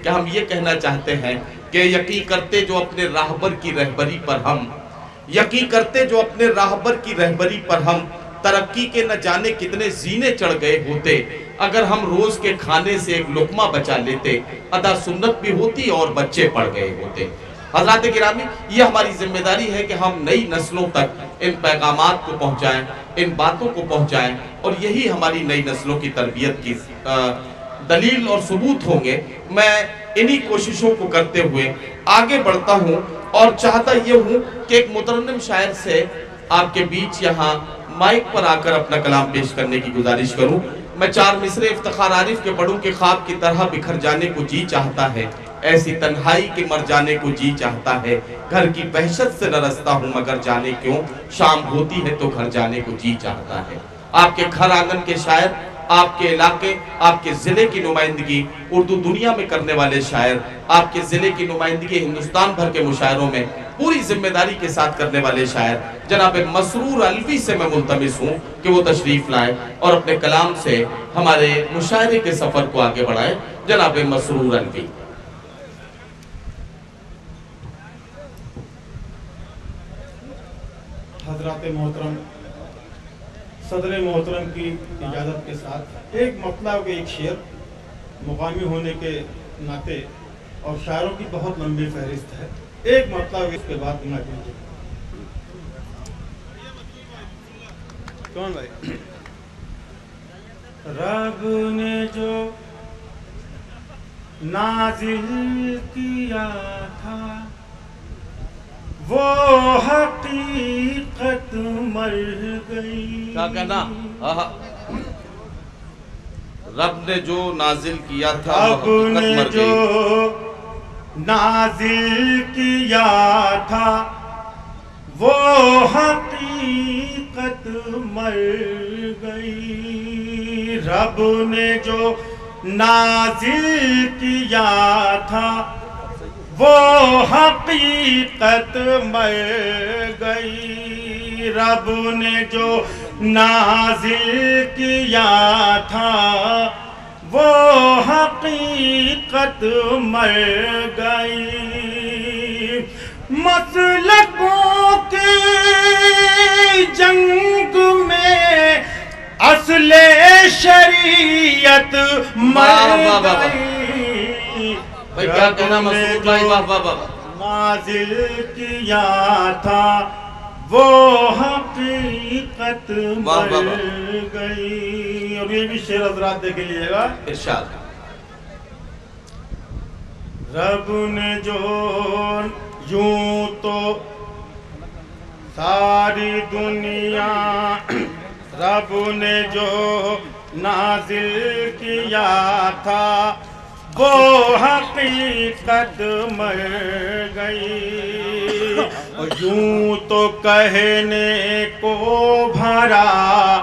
کہ ہم یہ کہنا چاہتے ہیں کہ یقین کرتے جو اپنے راہبر کی رہبری پر ہم یقین کرتے جو اپنے راہبر کی رہبری پر ہم ترقی کے نہ جانے کتنے زینے چڑھ گئے ہوتے، اگر ہم روز کے کھانے سے ایک لقمہ بچا لیتے، ادا سنت بھی ہوتی اور بچے پڑھ گئے ہوتے۔ حضرات گرامی، یہ ہماری ذمہ داری ہے کہ ہم نئی نسلوں تک ان پیغامات کو پہنچائیں، ان باتوں کو پہنچائیں، اور یہی ہماری نئی نسلوں کی تربیت کی دلیل اور ثبوت ہوں گے۔ میں انہی کوششوں کو کرتے ہوئے آگے بڑھتا ہوں اور چاہتا یہ ہوں کہ ایک مترنم شاعر سے آپ کے بیچ یہاں مائک پر آ کر اپنا کلام پیش کرنے کی گزارش کروں۔ میں 4 مصرے افتخار عارف کے پڑھوں کہ خواب کی طرح بکھر جانے کو جی چاہتا ہے، ایسی تنہائی کے مر جانے کو جی چاہتا ہے، گھر کی وحشت سے نہ رستا ہوں مگر جانے کیوں، شام ہوتی ہے تو گھر جانے کو جی چاہتا ہے۔ آپ کے گھر آنگن کے شاعر، آپ کے علاقے، آپ کے ضلع کی نمائندگی اردو دنیا میں کرنے والے شاعر، آپ کے ضلع کی نمائندگی ہندوستان بھر کے مشاعروں میں پوری ذمہ داری کے ساتھ کرنے والے شاعر جناب مسرور الوی سے میں ملتمس ہوں کہ وہ تشریف لائیں اور اپنے کلام سے ہمارے مشاعرے کے سفر کو آگے بڑھائیں۔ جناب مسرور الوی۔ حضرات محترم، صدر محترم کی اجازت کے ساتھ ایک مطلب ایک شعر مقامی ہونے کے ناطے اور شاعروں کی بہت لمبی فہرست ہے، ایک مطلب اس کے بعد نہ کیجیے۔ کون بھائی؟ رب نے جو نازل کیا تھا وہ حقیقت مر گئی۔ کیا کہنا؟ رب نے جو نازل کیا تھا وہ حقیقت مر گئی۔ جو نازل کیا تھا وہ حقیقت مر گئی۔ رب نے جو نازل کیا تھا وہ حقیقت مر گئی۔ رب نے جو نازل کیا تھا وہ حقیقت مر گئی۔ مسلکوں کی جنگ میں اصل شریعت مر گئی۔ کیا کہنا مسعود بھائی؟ واہ واہ واہ۔ نازل کیا تھا وہ حقیقت مر گئی۔ اور یہ بھی شعر حضرات دیکھ لیجیے گا۔ ارشاد۔ رب نے جو یوں تو ساری دنیا، رب نے جو نازل کیا تھا وہ حقیقت مر گئی۔ اور یوں تو کہنے کو بھرا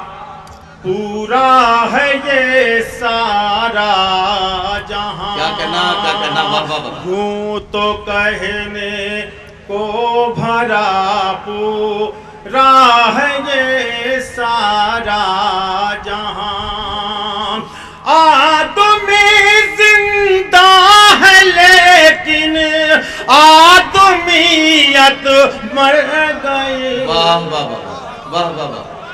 پورا ہے یہ سارا جہاں۔ کیا کہنا؟ کیا کہنا؟ واہ واہ واہ۔ یوں تو کہنے کو بھرا پورا ہے یہ سارا جہاں۔ آدمی زندہ ہے لیکن آدمیت مر گئی۔ واہ واہ واہ واہ واہ واہ۔